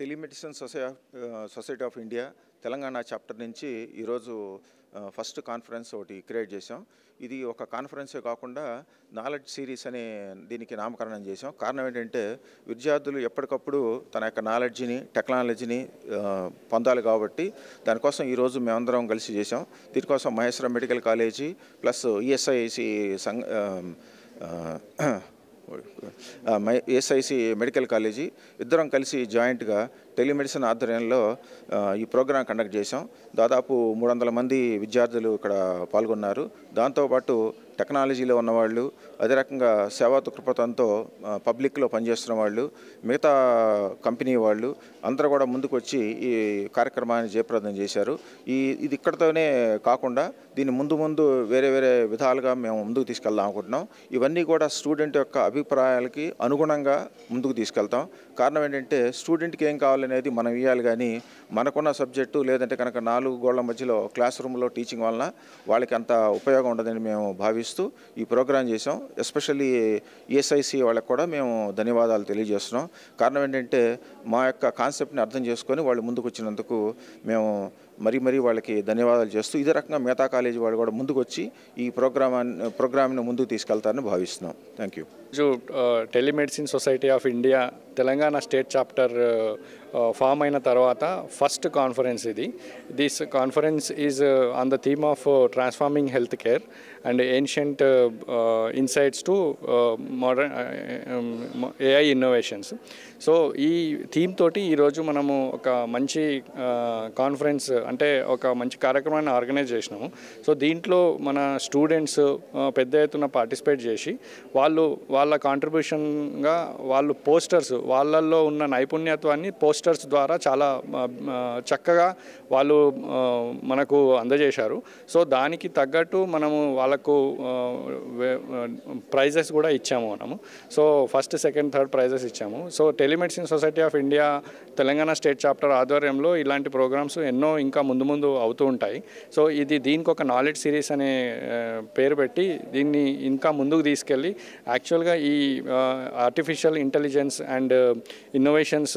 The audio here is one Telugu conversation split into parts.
Telemedicine society of India Telangana chapter నుంచి ఈరోజు ఫస్ట్ కాన్ఫరెన్స్ ఒకటి క్రియేట్ చేసాం. ఇది ఒక కాన్ఫరెన్సే కాకుండా నాలెడ్జ్ సిరీస్ అనే దీనికి నామకరణం చేసాం. కారణం ఏంటంటే విద్యార్థులు ఎప్పటికప్పుడు తన యొక్క నాలెడ్జ్ని, టెక్నాలజీని పొందాలి కాబట్టి దానికోసం ఈరోజు మేమందరం కలిసి చేసాం. దీనికోసం Maheshwaram medical college plus ESIC ASIC medical college ఇద్దరం కలిసి జాయింట్గా టెలిమెడిసిన్ ఆధ్వర్యంలో ఈ ప్రోగ్రాం కండక్ట్ చేసాం. దాదాపు 300 మంది విద్యార్థులు ఇక్కడ పాల్గొన్నారు. దాంతోపాటు టెక్నాలజీలో ఉన్నవాళ్ళు, అదే రకంగా సేవా దృక్పథంతో పబ్లిక్లో పనిచేస్తున్న వాళ్ళు, మిగతా కంపెనీ వాళ్ళు అందరూ కూడా ముందుకు వచ్చి ఈ కార్యక్రమాన్ని జయప్రదం చేశారు. ఇది ఇక్కడితోనే కాకుండా దీన్ని ముందు వేరే విధాలుగా మేము ముందుకు తీసుకెళ్దాం అనుకుంటున్నాం. ఇవన్నీ కూడా స్టూడెంట్ యొక్క అభిప్రాయాలకి అనుగుణంగా ముందుకు తీసుకెళ్తాం. కారణం ఏంటంటే స్టూడెంట్కి ఏం కావాలనేది మనం ఇవ్వాలి, కానీ మనకున్న సబ్జెక్టు లేదంటే కనుక 4 గోళ్ల మధ్యలో క్లాస్ రూమ్లో టీచింగ్ వలన వాళ్ళకి అంత ఉపయోగం ఉండదని మేము భావిస్తూ ఈ ప్రోగ్రాం చేసాం. ఎస్పెషల్లీ ఈఎస్ఐసి వాళ్ళకి కూడా మేము ధన్యవాదాలు తెలియజేస్తున్నాం. కారణం ఏంటంటే మా యొక్క కాన్సెప్ట్ని అర్థం చేసుకొని వాళ్ళు ముందుకు వచ్చినందుకు మేము మరీ వాళ్ళకి ధన్యవాదాలు చేస్తూ ఇదే రకంగా మిగతా కాలేజీ వాళ్ళు కూడా ముందుకు వచ్చి ఈ ప్రోగ్రామ్ని ముందుకు తీసుకెళ్తారని భావిస్తున్నాం. Thank you. Telemedicine society of India Telangana state chapter form అయిన తర్వాత ఫస్ట్ కాన్ఫరెన్స్ ఇది. This conference is on the theme of transforming health care and ancient insights to modern AI innovations. So ఈ థీమ్ తోటి ఈరోజు మనము ఒక మంచి కాన్ఫరెన్స్ అంటే ఒక మంచి కార్యక్రమాన్ని ఆర్గనైజ్ చేసినాము. సో దీంట్లో మన స్టూడెంట్స్ పెద్ద ఎత్తున పార్టిసిపేట్ చేసి వాళ్ళ కాంట్రిబ్యూషన్గా వాళ్ళు పోస్టర్స్, వాళ్ళల్లో ఉన్న నైపుణ్యత్వాన్ని పోస్టర్స్ ద్వారా చాలా చక్కగా వాళ్ళు మనకు అందజేశారు. సో దానికి తగ్గట్టు మనము వాళ్ళకు ప్రైజెస్ కూడా ఇచ్చాము మనము. So first, second, third prizes ఇచ్చాము. So telemedicine society of India Telangana state chapter ఆధ్వర్యంలో ఇలాంటి ప్రోగ్రామ్స్ ఎన్నో ఇంకా ముందు అవుతూ ఉంటాయి. సో దీనికి ఒక నాలెడ్జ్ సిరీస్ అనే పేరు పెట్టి దీన్ని ఇంకా ముందుకు తీసుకెళ్ళి యాక్చువల్గా ఈ ఆర్టిఫిషియల్ ఇంటెలిజెన్స్ అండ్ ఇన్నోవేషన్స్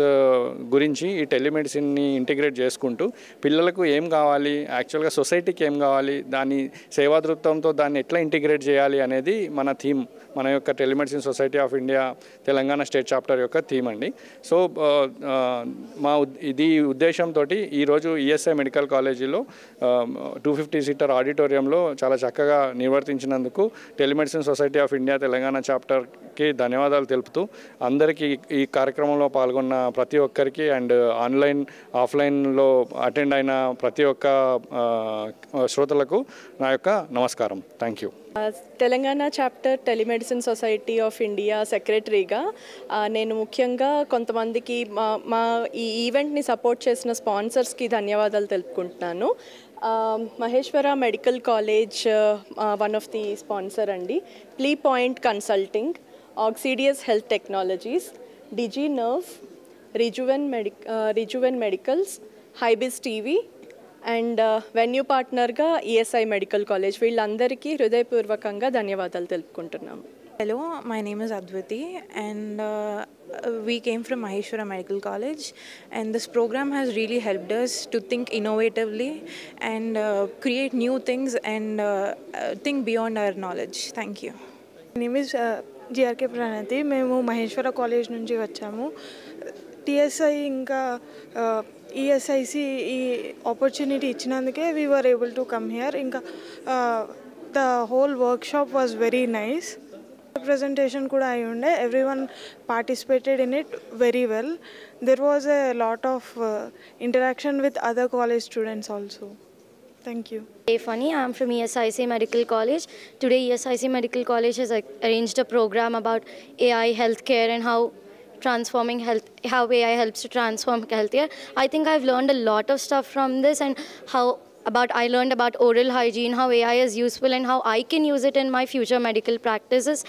గురించి ఈ టెలిమెడిసిన్ని ఇంటిగ్రేట్ చేసుకుంటూ పిల్లలకు ఏం కావాలి, యాక్చువల్గా సొసైటీకి ఏం కావాలి, దాని సేవాదృక్పథంతో దాన్ని ఎట్లా ఇంటిగ్రేట్ చేయాలి అనేది మన థీమ్, మన యొక్క telemedicine society of India Telangana state chapter యొక్క థీమ్ అండి. సో ఇది ఉద్దేశంతో ఈరోజు ఈఎస్ఐ మెడికల్ కాలేజీలో 250 సీటర్ ఆడిటోరియంలో చాలా చక్కగా నిర్వర్తించినందుకు telemedicine society of India Telangana చాప్టర్కి ధన్యవాదాలు తెలుపుతూ అందరికీ ఈ కార్యక్రమంలో పాల్గొన్న ప్రతి ఒక్కరికి అండ్ ఆన్లైన్, ఆఫ్లైన్లో అటెండ్ అయిన ప్రతి ఒక్క శ్రోతలకు నా యొక్క నమస్కారం. Thank you. Telangana chapter telemedicine society of India సెక్రటరీగా నేను ముఖ్యంగా కొంతమందికి మా ఈ ఈవెంట్ని సపోర్ట్ చేసిన స్పాన్సర్స్కి ధన్యవాదాలు తెలుపుకుంటున్నాను. Maheshwara medical college one of the sponsor అండి, ప్లీ పాయింట్ కన్సల్టింగ్, ఆక్సిడియస్ health technologies, DigiNerve, rejuven medicals, హైబిస్ టీవీ అండ్ వెన్యూ పార్ట్నర్గా ఈఎస్ఐ మెడికల్ కాలేజ్, వీళ్ళందరికీ హృదయపూర్వకంగా ధన్యవాదాలు తెలుపుకుంటున్నాము. Hello, my name is Advati and we came from Maheshwara Medical College, and this program has really helped us to think innovatively and create new things and think beyond our knowledge. Thank you. My name is GRK Pranati. మేము మహేశ్వర కాలేజ్ నుంచి వచ్చాము. టిఎస్ఐ ఇంకా ఈఎస్ఐసి ఈ ఆపర్చునిటీ ఇచ్చినందుకే we were able to come here. ఇంకా the whole workshop was very nice. Presentation kuda ayi unde, everyone participated in it very well. There was a lot of interaction with other college students also. Thank you. Hey Funny, I am from ESIC Medical College. Today ESIC Medical College has arranged a program about AI healthcare and how AI helps to transform healthcare. I think I've learned a lot of stuff from this, and I learned about oral hygiene, how AI is useful and how I can use it in my future medical practices.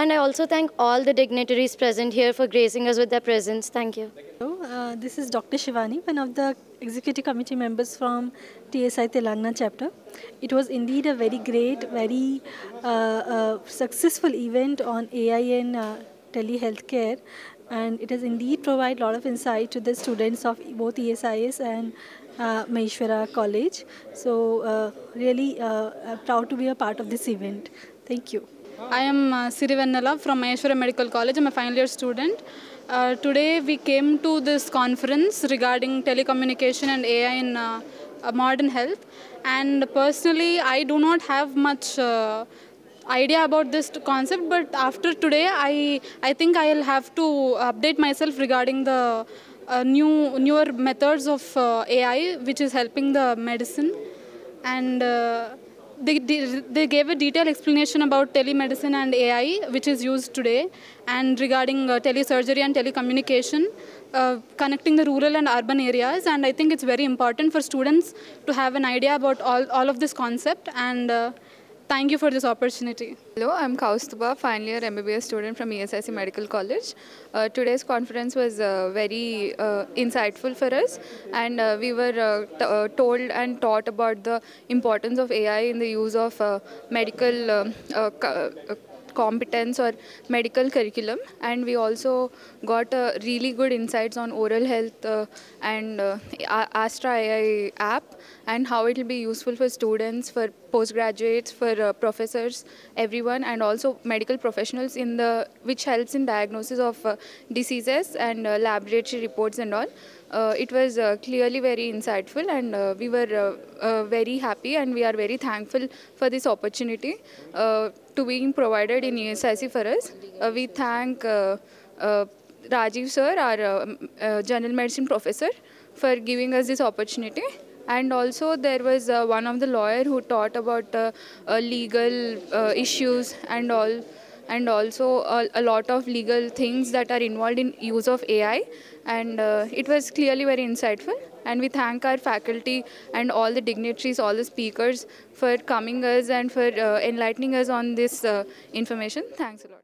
And I also thank all the dignitaries present here for gracing us with their presence. Thank you. This is Dr. Shivani, one of the executive committee members from TSI Telangana chapter. It was indeed a very great, very successful event on AI and telehealthcare. and it has indeed provided a lot of insight to the students of both ESIS and Maheshwara College. So really proud to be a part of this event. Thank you. I am Siri Vennela from Maheshwara Medical College. I'm a final year student. Today we came to this conference regarding telecommunication and AI in modern health. And personally, I do not have much idea about this concept, but after today, I think I'll have to update myself regarding the newer methods of AI, which is helping the medicine. And they gave a detailed explanation about telemedicine and AI, which is used today, and regarding telesurgery and telecommunication, connecting the rural and urban areas. And I think it's very important for students to have an idea about all of this concept. And thank you for this opportunity. Hello, I'm Kaustuba, final year MBBS student from ESIC Medical College. Today's conference was very insightful for us, and we were told and taught about the importance of AI in the use of medical competence or medical curriculum, and we also got really good insights on oral health and Astra AI app, and how it will be useful for students, for postgraduates, for professors, everyone, and also medical professionals which helps in diagnosis of diseases and laboratory reports and all. It was clearly very insightful, and we were very happy, and we are very thankful for this opportunity to being provided in ESIC for us. We thank Rajiv sir, our general medicine professor, for giving us this opportunity. And also there was one of the lawyer who taught about legal issues and all, and also a lot of legal things that are involved in use of AI. And it was clearly very insightful. And we thank our faculty and all the dignitaries, all the speakers for coming us and for enlightening us on this information. Thanks a lot.